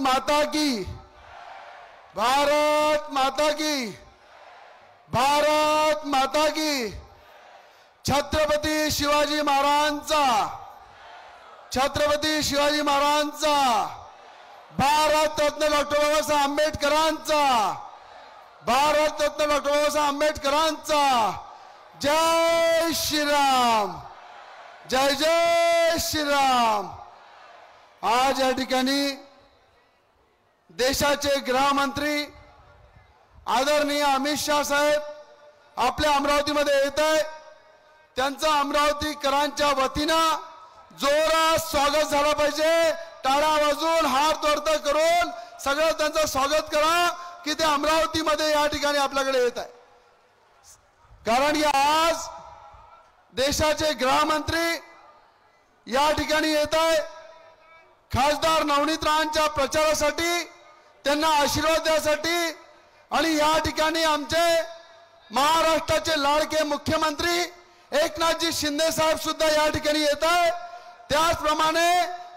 माता की, भारत माता की, भारत माता की। छत्रपती शिवाजी महाराजांचा, छत्रपती शिवाजी महाराजांचा, भारत रत्न डॉक्टर बाबासाहेब आंबेडकरांचा, भारत रत्न डॉक्टर बाबासाहेब आंबेडकरांचा। जय श्रीराम, जय जय श्रीराम। आज या ठिकाणी देशाचे गृहमंत्री आदरणीय अमित शाह साहेब आपल्या अमरावतीमध्ये येत आहे। त्यांचा अमरावतीकरांच्या वतीनं जोरात स्वागत झालं पाहिजे। टाळ्या वाजवून हात वर करून सगळं त्यांचं स्वागत करा की ते अमरावतीमध्ये या ठिकाणी आपल्याकडे येत आहे। कारण की आज देशाचे गृहमंत्री या ठिकाणी येत आहे खासदार नवनीत रावांच्या प्रचारासाठी, त्यांना आशीर्वाद द्यासाठी। आणि या ठिकाणी आमचे महाराष्ट्राचे लाडके मुख्यमंत्री एकनाथजी शिंदे साहेब सुद्धा या ठिकाणी येत आहे। त्याचप्रमाणे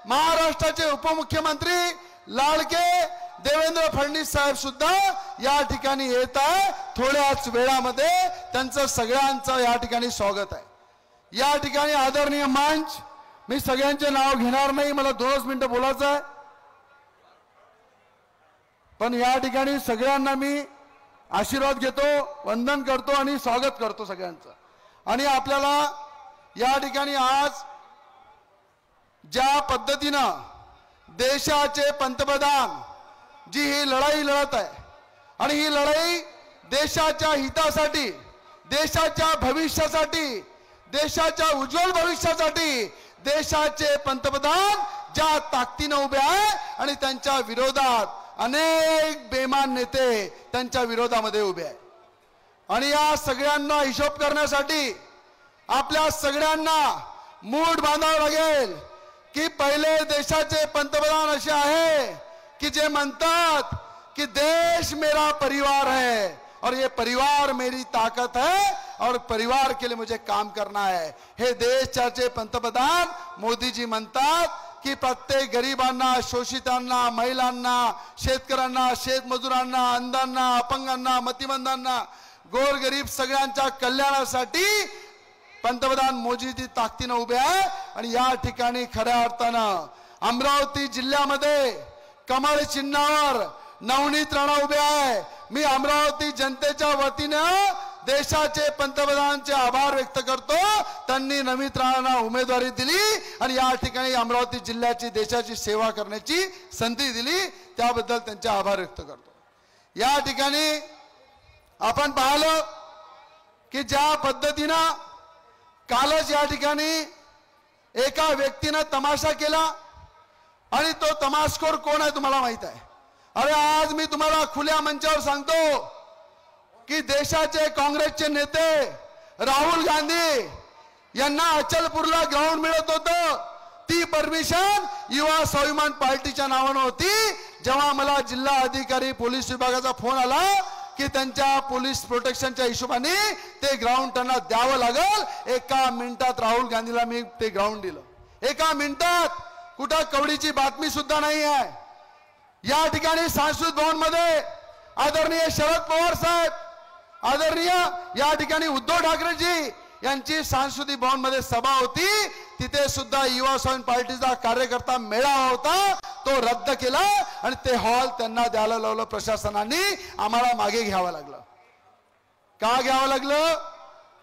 महाराष्ट्राचे उपमुख्यमंत्री लाडके देवेंद्र फडणवीस साहेब सुद्धा या ठिकाणी येत आहे। थोड्याच वेळामध्ये त्यांचं सगळ्यांचं या ठिकाणी स्वागत आहे। या ठिकाणी आदरणीय मंच, मी सगळ्यांचे नाव घेणार नाही, मला 2 मिनिटं बोलायचं आहे, पण या ठिकाणी सगळ्यांना मी आशीर्वाद घेतो, वंदन करतो आणि स्वागत करतो सगळ्यांचं। आणि आपल्याला या ठिकाणी आज ज्या पद्धतीनं देशाचे पंतप्रधान जी ही लढाई लढत आहे आणि ही लढाई देशाच्या हितासाठी, देशाच्या भविष्यासाठी, देशाच्या उज्ज्वल भविष्यासाठी देशाचे पंतप्रधान ज्या ताकदीने उभे आहे आणि त्यांच्या विरोधात अनेक बेमान नेते त्यांच्या विरोधामध्ये उभे आहे। आणि या सगळ्यांना हिशोब करण्यासाठी आपल्या सगळ्यांना मूठ बांधावं लागेल की पहिले देशाचे पंतप्रधान असे आहे की जे म्हणतात कि देश मेरा परिवार है और ये परिवार मेरी ताकत है और परिवार के लिए मुझे काम करना है। हे देशाचे पंतप्रधान मोदी जी म्हणतात की प्रत्येक गरिबांना, शोषितांना, महिलांना, शेतकऱ्यांना, शेतमजुरांना, अंधांना, अपंगांना, मतिमंदांना, गोरगरीब सगळ्यांच्या कल्याणासाठी पंतप्रधान मोदीजी ताकदीने उभे आहे। आणि या ठिकाणी खऱ्या अर्थानं अमरावती जिल्ह्यामध्ये कमळ चिन्हावर नवनीत राणा उभे आहे। मी अमरावती जनतेच्या वतीनं देशाचे पंतप्रधानांचे आभार व्यक्त करतो, त्यांनी नवनीत राणांना उमेदवारी दिली आणि या ठिकाणी अमरावती जिल्ह्याची देशाची सेवा करण्याची संधी दिली, त्याबद्दल त्यांचे आभार व्यक्त करतो। या ठिकाणी आपण पाहिलं की ज्या पद्धतीनं कालच या ठिकाणी एका व्यक्तीने तमाशा केला आणि तो तमाशखोर कोण आहे तुम्हाला माहित आहे। अरे आज मी तुम्हाला खुल्या मंचावर सांगतो की देशाचे काँग्रेसचे नेते राहुल गांधी यांना अचलपूरला ग्राउंड मिळत होतं, ती परमिशन युवा स्वाभिमान पार्टीच्या नावाने होती। जेव्हा मला जिल्हा अधिकारी पोलीस विभागाचा फोन आला की त्यांच्या पोलीस प्रोटेक्शनच्या हिशोबाने ते ग्राउंड त्यांना द्यावं लागेल, 1 मिनिटात राहुल गांधीला मी ते ग्राउंड दिलं। 1 मिनिटात, कुठं कवडीची बातमी सुद्धा नाही आहे। या ठिकाणी सांस्कृतिक भवन मध्ये आदरणीय शरद पवार साहेब, आदरणीय या ठिकाणी उद्धव ठाकरेजी यांची सांस्कृतिक भवन मध्ये सभा होती, तिथे सुद्धा युवा स्वाभिमान पार्टीचा कार्यकर्ता मेळावा होता, तो रद्द केला आणि ते हॉल त्यांना द्यायला लावलं प्रशासनाने। आम्हाला मागे घ्यावं लागलं। का घ्यावं लागलं?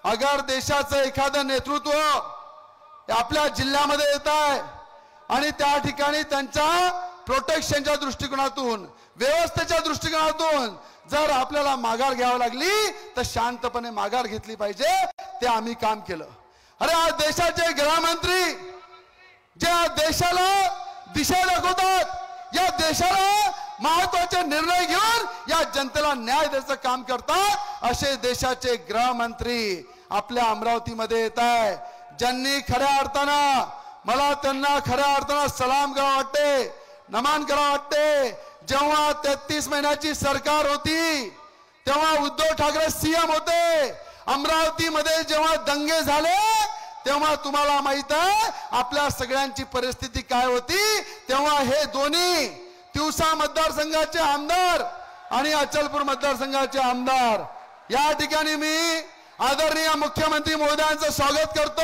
अगर देशाचं एखादं नेतृत्व आपल्या जिल्ह्यामध्ये येत आहे आणि त्या ठिकाणी त्यांच्या प्रोटेक्शनच्या दृष्टिकोनातून, व्यवस्थेच्या दृष्टिकोनातून जर आपल्याला माघार घ्यावी लागली तर शांतपणे माघार घेतली पाहिजे, ते आम्ही काम केलं। अरे आज देशाचे गृहमंत्री ज्या देशाला दिशा दाखवतात, या देशाला महत्त्वाचे निर्णय घेऊन या जनतेला न्याय द्यायचं काम करतात, असे देशाचे गृहमंत्री आपल्या अमरावतीमध्ये येत आहे। ज्यांनी खऱ्या अर्थानं, मला त्यांना खऱ्या अर्थानं सलाम करावा वाटते, नमन करावा वाटते। जेव्हा 33 महिन्याची सरकार होती तेव्हा उद्धव ठाकरे सीएम होते। अमरावतीमध्ये जेव्हा दंगे झाले तेव्हा तुम्हाला माहित आहे आपल्या सगळ्यांची परिस्थिती काय होती। तेव्हा हे दोन्ही तिवसा मतदारसंघाचे आमदार आणि अचलपूर मतदारसंघाचे आमदार या ठिकाणी मी आदरणीय मुख्यमंत्री महोदयांचं स्वागत करतो,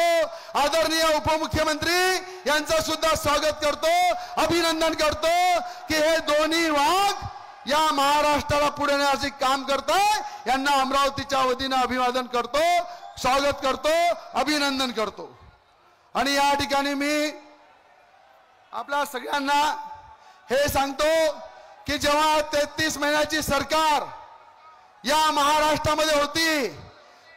आदरणीय उपमुख्यमंत्री यांचं सुद्धा स्वागत करतो, अभिनंदन करतो की हे दोन्ही वाघ या महाराष्ट्राला पुढे नेण्याचे काम करताय। यांना अमरावतीच्या वतीने अभिवादन करतो, स्वागत करतो, अभिनंदन करतो। आणि या ठिकाणी मी आपल्या सगळ्यांना हे सांगतो की जेव्हा 33 महिन्याची सरकार या महाराष्ट्रामध्ये होती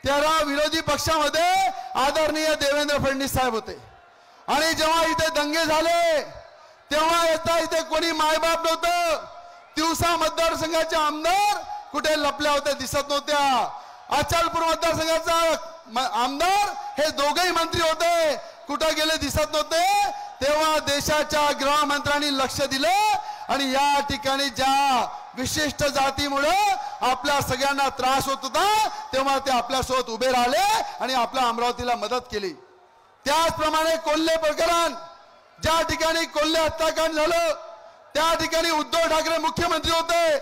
तेव्हा विरोधी पक्षामध्ये आदरणीय देवेंद्र फडणवीस साहेब होते आणि जेव्हा इथे दंगे झाले तेव्हा इथे कोणी मायबाप नव्हतं। तिवसा मतदारसंघाचे आमदार कुठे लपल्या होत्या दिसत नव्हत्या, अचलपूर मतदारसंघाचा आमदार हे दोघेही मंत्री होते, कुठे गेले दिसत नव्हते। तेव्हा देशाच्या गृहमंत्र्यांनी लक्ष दिलं आणि या ठिकाणी ज्या विशिष्ट जातीमुळे आपल्या सगळ्यांना त्रास होत होता तेव्हा ते आपल्यासोबत उभे राहिले आणि आपल्या अमरावतीला मदत केली। त्याचप्रमाणे कोल्हे प्रकरण ज्या ठिकाणी कोल्हे हत्याकांड झालं त्या ठिकाणी उद्धव ठाकरे मुख्यमंत्री होते,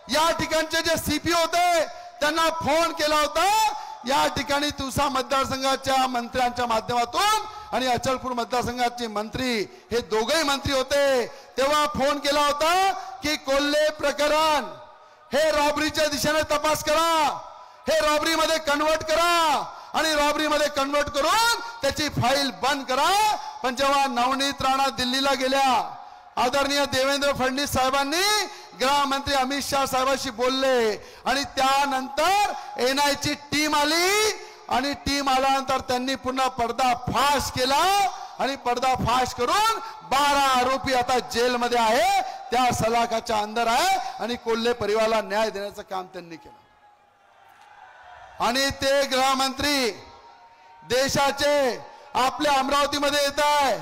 या ठिकाणचे जे सीपी होते त्यांना फोन केला होता या ठिकाणी तिवसा मतदारसंघाच्या मंत्र्यांच्या माध्यमातून आणि अचलपूर मतदारसंघाचे मंत्री हे दोघेही मंत्री होते, तेव्हा फोन केला होता की कोल्हे प्रकरण हे रॉबरीच्या दिशेने तपास करा, हे रॉबरी मध्ये कन्वर्ट करा आणि रॉबरी मध्ये कन्वर्ट करून त्याची फाईल बंद करा। पण जेव्हा नवनीत राणा दिल्लीला गेल्या आदरणीय देवेंद्र फडणवीस साहेबांनी गृहमंत्री अमित शाह साहेबांशी बोलले आणि त्यानंतर NIA ची टीम आली आणि टीम आल्यानंतर त्यांनी पुन्हा पर्दाफाश केला आणि पर्दाफाश करून 12 आरोपी आता जेलमध्ये आहे, त्या सलाखाच्या अंदर आहे आणि कोल्हे परिवाराला न्याय देण्याचं काम त्यांनी केलं। आणि ते गृहमंत्री देशाचे आपल्या अमरावतीमध्ये येत आहे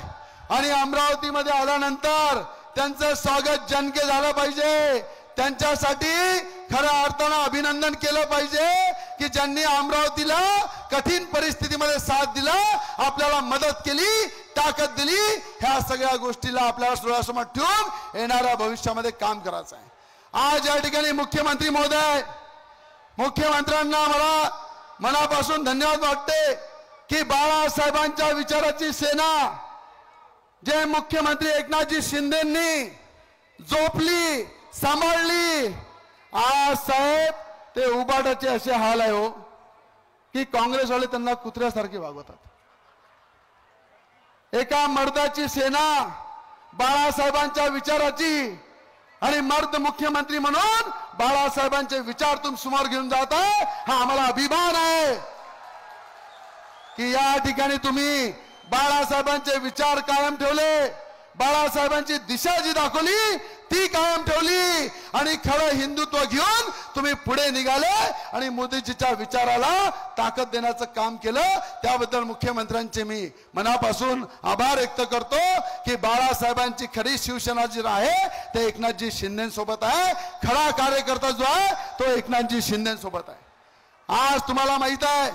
आणि अमरावतीमध्ये आल्यानंतर त्यांचं स्वागत जनके झालं पाहिजे, त्यांच्यासाठी खऱ्या अर्थानं अभिनंदन केलं पाहिजे की ज्यांनी अमरावतीला कठीण परिस्थितीमध्ये साथ दिला, आपल्याला मदत केली, ताकद दिली। ह्या सगळ्या गोष्टीला आपल्याला डोळ्यासमोर ठेवून येणाऱ्या भविष्यामध्ये काम करायचं आहे। आज या ठिकाणी मुख्यमंत्री महोदय, मुख्यमंत्र्यांना मला मनापासून धन्यवाद वाटते की बाळासाहेबांच्या विचाराची सेना जे मुख्यमंत्री एकनाथजी शिंदेंनी जोपली, सांभाळली, आज साहेब ते उबाटाचे असे हाल आहे हो की काँग्रेसवाले त्यांना कुत्र्यासारखे वागवतात। एका मर्दाची सेना बाळासाहेबांच्या विचाराची आणि मर्द मुख्यमंत्री म्हणून बाळासाहेबांचे विचार तुम्ही समोर घेऊन जाता, हा आम्हाला अभिमान आहे की या ठिकाणी तुम्ही बाळासाहेबांचे विचार कायम ठेवले, बाळासाहेबांची दिशा जी दाखवली ती कायम ठेवली आणि खरं हिंदुत्व घेऊन तुम्ही पुढे निघाले आणि मोदीजीच्या विचाराला ताकद देण्याचं काम केलं। त्याबद्दल मुख्यमंत्र्यांचे मी मनापासून आभार व्यक्त करतो की बाळासाहेबांची खरी शिवसेना जी आहे ते एकनाथजी शिंदेसोबत आहे, खरा कार्यकर्ता जो आहे तो एकनाथजी शिंदेसोबत आहे। आज तुम्हाला माहित आहे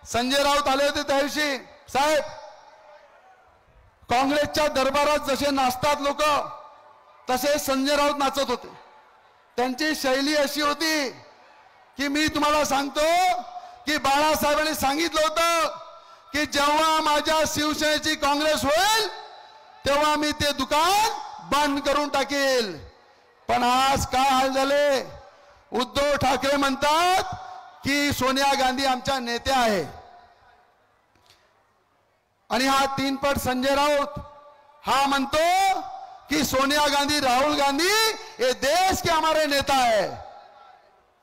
संजय राऊत आले होते त्या दिवशी, साहेब काँग्रेसच्या दरबारात जसे नाचतात लोक तसे संजय राऊत नाचत होते। त्यांची शैली अशी होती की मी तुम्हाला सांगतो की बाळासाहेबांनी सांगितलं होतं की जेव्हा माझ्या शिवसेनेची काँग्रेस होईल तेव्हा मी ते दुकान बंद करून टाकेल। पण आज काय हाल झाले, उद्धव ठाकरे म्हणतात की सोनिया गांधी आमच्या नेत्या आहे आणि हा 3 पट संजय राऊत हा म्हणतो कि सोनिया गांधी, राहुल गांधी ये देश के हमारे नेता है।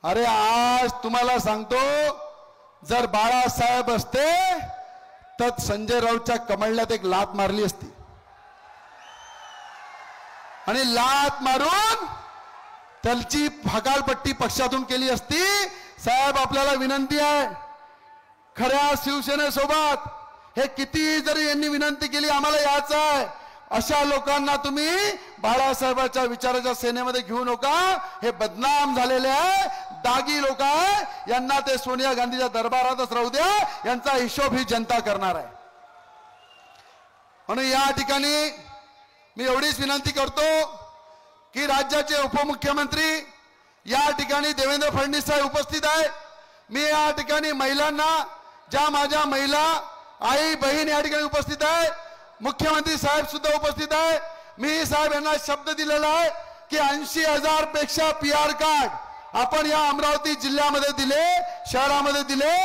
अरे आज तुम्हाला सांगतो जर बाळासाहेब असते तर संजय राऊतच्या कमळल्यात एक लात मारली असती आणि लात मारून त्याची हकालपट्टी पक्षातून केली असती। साहेब आपल्याला विनंती आहे, खऱ्या शिवसेनेसोबत हे किती जरी यांनी विनंती केली आम्हाला यायचं आहे, अशा लोकांना तुम्ही बाळासाहेबांच्या विचाराच्या सेनेमध्ये घेऊ नका। हे बदनाम झालेले आहे, दागी लोक आहे, यांना ते सोनिया गांधीच्या दरबारातच राहू द्या, यांचा हिशोब ही जनता करणार आहे। म्हणून या ठिकाणी मी एवढीच विनंती करतो की राज्याचे उपमुख्यमंत्री या ठिकाणी देवेंद्र फडणवीस साहेब उपस्थित आहे। मी या ठिकाणी महिलांना, ज्या माझ्या महिला आई बहीण या ठिकाणी उपस्थित आहे, मुख्यमंत्री साहेब सुद्धा उपस्थित आहे। मी साहेब यांना शब्द दिलेला आहे की 80,000 पेक्षा PR कार्ड आपण या अमरावती जिल्ह्यामध्ये दिले, शहरामध्ये दिले,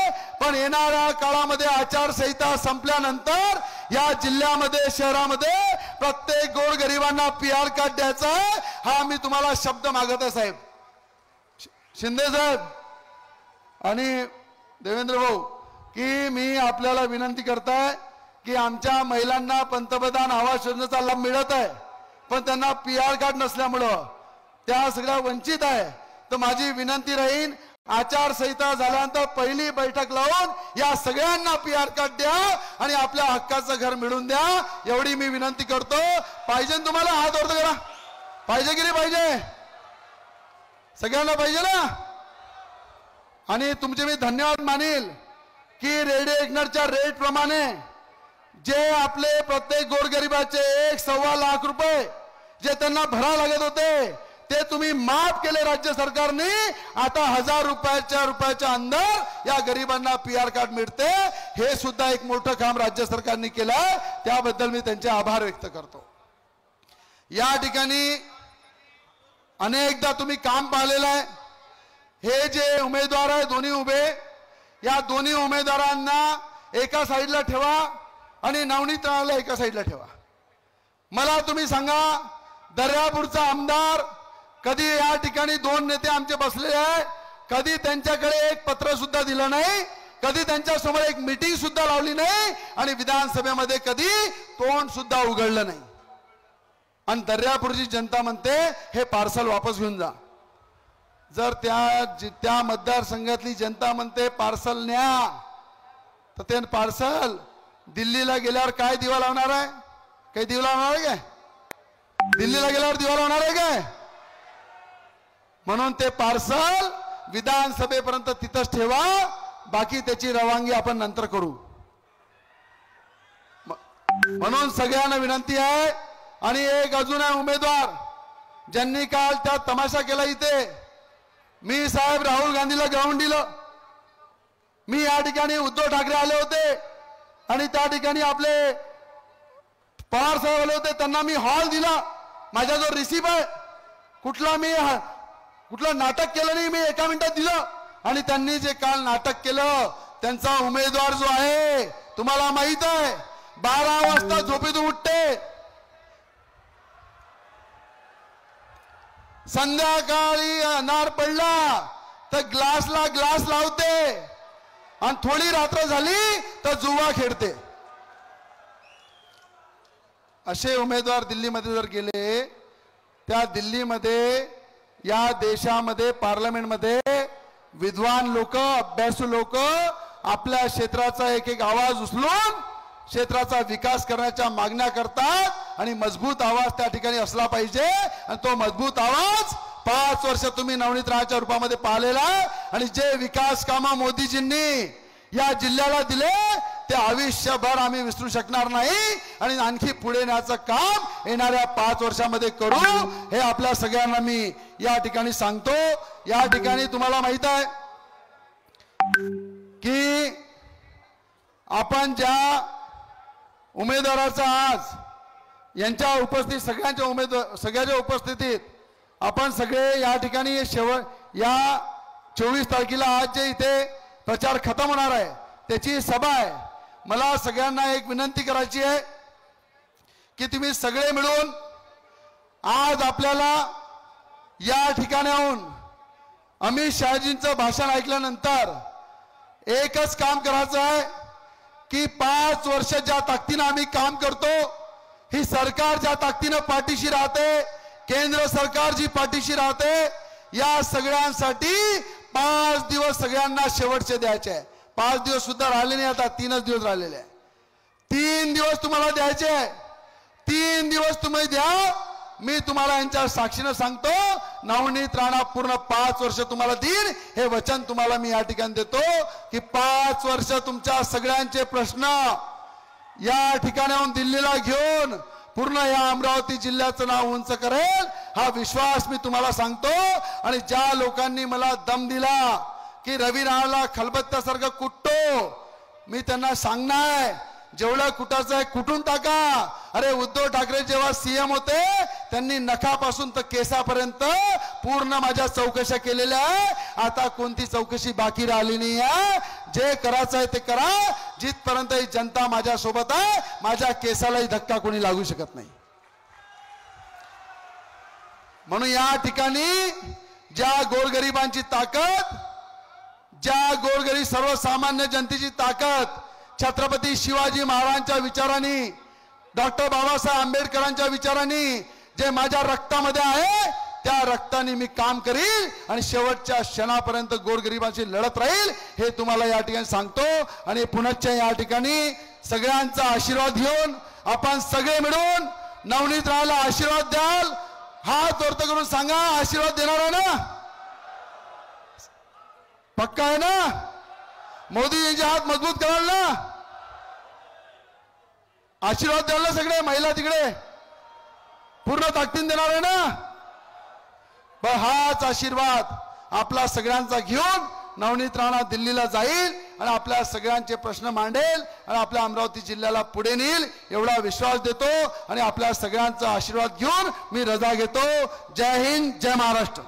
पण येणाऱ्या काळामध्ये आचारसंहिता संपल्यानंतर या जिल्ह्यामध्ये शहरामध्ये प्रत्येक गोरगरिबांना PR कार्ड द्यायचा आहे, हा मी तुम्हाला शब्द मागत आहे साहेब। शिंदे साहेब आणि देवेंद्र भाऊ की मी आपल्याला विनंती करताय की आमच्या महिलांना पंतप्रधान आवास योजनेचा लाभ मिळत आहे, पण त्यांना PR कार्ड नसल्यामुळं त्या सगळ्या वंचित आहे। तर माझी विनंती राहील, आचारसंहिता झाल्यानंतर पहिली बैठक लावून या सगळ्यांना PR कार्ड द्या आणि आपल्या हक्काचं घर मिळवून द्या, एवढी मी विनंती करतो। पाहिजे तुम्हाला हात वर करा, पाहिजे की नाही पाहिजे? सगळ्यांना पाहिजे ना? आणि तुमचे मी धन्यवाद मानेल की रेडिएशनच्या रेट प्रमाणे जे आपले प्रत्येक गोरगरिबाचे 1.25 लाख रुपये जे त्यांना भरा लागत होते ते तुम्ही माफ केले राज्य सरकारने। आता 1000 रुपयाच्या अंदर या गरिबांना PR कार्ड मिळते, हे सुद्धा एक मोठं काम राज्य सरकारने केलं, त्याबद्दल मी त्यांचे आभार व्यक्त करतो। या ठिकाणी अनेकदा तुम्ही काम पाहिलेलं आहे। हे जे उमेदवार आहे दोन्ही उभे, या दोन्ही उमेदवारांना एका साईडला ठेवा आणि नवनीत राणाला एका साईडला ठेवा। मला तुम्ही सांगा, दर्यापूरचा आमदार कधी या ठिकाणी 2 नेते आमचे बसले आहे, कधी त्यांच्याकडे एक पत्र सुद्धा दिलं नाही, कधी त्यांच्या समोर एक मीटिंग सुद्धा लावली नाही आणि विधानसभेमध्ये कधी तोंड सुद्धा उघडलं नाही। आणि दर्यापूरची जनता म्हणते हे पार्सल वापस घेऊन जा। जर त्या मतदारसंघातली जनता म्हणते पार्सल न्या, तर ते पार्सल दिल्लीला गेल्यावर काय दिवा लावणार आहे? काही दिवा लावणार आहे काय? दिल्लीला गेल्यावर दिवा लावणार आहे काय? म्हणून ते पार्सल विधानसभेपर्यंत तिथंच ठेवा, बाकी त्याची रवानगी आपण नंतर करू। म्हणून सगळ्यांना विनंती आहे। आणि एक अजून आहे उमेदवार ज्यांनी काल त्या तमाशा केला इथे, मी साहेब राहुल गांधीला ग्राउंड दिलं। मी या ठिकाणी उद्धव ठाकरे आले होते आणि त्या ठिकाणी आपले पवार साहेब आले होते, त्यांना मी हॉल दिला। माझा जो रिसिप्ट आहे, कुठलं नाटक केलं नाही, मी 1 मिनिटात दिलं। आणि त्यांनी जे काल नाटक केलं, त्यांचा उमेदवार जो आहे तुम्हाला माहित आहे, 12 वाजता झोपेतून उठते, संध्याकाळी अनार पडला तर ग्लासला ग्लास लावते आणि थोडी रात्र झाली तर जुवा खेळते। असे उमेदवार दिल्लीमध्ये जर गेले, त्या दिल्लीमध्ये या देशामध्ये पार्लमेंटमध्ये विद्वान लोक, अभ्यासू लोक आपल्या क्षेत्राचा एक आवाज उचलून क्षेत्राचा विकास करण्याच्या मागण्या करतात आणि मजबूत आवाज त्या ठिकाणी असला पाहिजे। आणि तो मजबूत आवाज 5 वर्ष तुम्ही नवनीत राणाच्या रूपामध्ये पाहिलेला, आणि जे विकास कामं मोदीजींनी या जिल्ह्याला दिले ते आयुष्यभर आम्ही विसरू शकणार नाही आणि आणखी पुढे नेण्याचं काम येणाऱ्या 5 वर्षामध्ये करू, हे आपल्या सगळ्यांना मी या ठिकाणी सांगतो। या ठिकाणी तुम्हाला माहित आहे की आपण ज्या उमेदवाराचा आज यांच्या उपस्थितीत, सगळ्याच्या उपस्थितीत आपण सगळे या ठिकाणी या 24 तारखेला आज जे इथे प्रचार खतम होणार आहे त्याची सभा आहे। मला सगळ्यांना एक विनंती करायची आहे की तुम्ही सगळे मिळून आज आपल्याला या ठिकाणाहून अमित शहाजींचं भाषण ऐकल्यानंतर एकच काम करायचं आहे की 5 वर्ष ज्या ताकदीने आम्ही काम करतो, ही सरकार ज्या ताकदीने पाठीशी राहते, केंद्र सरकार जी पाठीशी राहते, या सगळ्यांसाठी 5 दिवस सगळ्यांना शेवटचे द्यायचे आहे। 5 दिवस सुद्धा राहिले नाही, आता 3च दिवस राहिलेले आहे। 3 दिवस तुम्हाला द्यायचे आहे, 3 दिवस तुम्ही द्या। मी तुम्हाला यांच्या साक्षीने सांगतो, नवनीत राणा पूर्ण 5 वर्ष तुम्हाला देईन, हे वचन तुम्हाला मी या ठिकाणी देतो की 5 वर्ष तुमच्या सगळ्यांचे प्रश्न या ठिकाणाहून दिल्लीला घेऊन पूर्ण या अमरावती जिल्ह्याचं नाव उंच करेल हा विश्वास मी तुम्हाला सांगतो। आणि ज्या लोकांनी मला दम दिला की रवी राणाला खलबत्त्यासारखं कुटतो, मी त्यांना सांगणार जेवढं कुटाचं आहे कुटून टाका। अरे उद्धव ठाकरे जेव्हा सीएम होते त्यांनी नखापासून तर केसापर्यंत पूर्ण माझ्या चौकशा केलेल्या आहे। आता कोणती चौकशी बाकी राहिली नाही आहे। जे करायचं आहे ते करा, जिथपर्यंत ही जनता माझ्या सोबत आहे माझ्या केसालाही धक्का कोणी लागू शकत नाही। म्हणून या ठिकाणी ज्या गोरगरिबांची ताकद, ज्या गोरगरीब सर्वसामान्य जनतेची ताकद छत्रपती शिवाजी महाराजांच्या विचारांनी, डॉक्टर बाबासाहेब आंबेडकरांच्या विचारांनी जे माझ्या रक्तामध्ये आहे त्या रक्ताने मी काम करील आणि शेवटच्या क्षणापर्यंत गोरगरिबांशी लढत राहील हे तुम्हाला या ठिकाणी सांगतो। आणि पुनश्च या ठिकाणी सगळ्यांचा आशीर्वाद घेऊन आपण सगळे मिळून नवनीत राणाला आशीर्वाद द्याल। हात वर करून सांगा आशीर्वाद देणार आहे ना, पक्का आहे ना? मोदीजींचे हात मजबूत कराल ना, आशीर्वाद द्याल ना? सगळे महिला तिकडे पूर्ण ताकदीने देणार आहे ना? पण हाच आशीर्वाद आपला सगळ्यांचा घेऊन नवनीत राणा दिल्लीला जाईल आणि आपल्या सगळ्यांचे प्रश्न मांडेल आणि आपल्या अमरावती जिल्ह्याला पुढे नेईल एवढा विश्वास देतो। आणि आपल्या सगळ्यांचा आशीर्वाद घेऊन मी रजा घेतो। जय हिंद, जय महाराष्ट्र।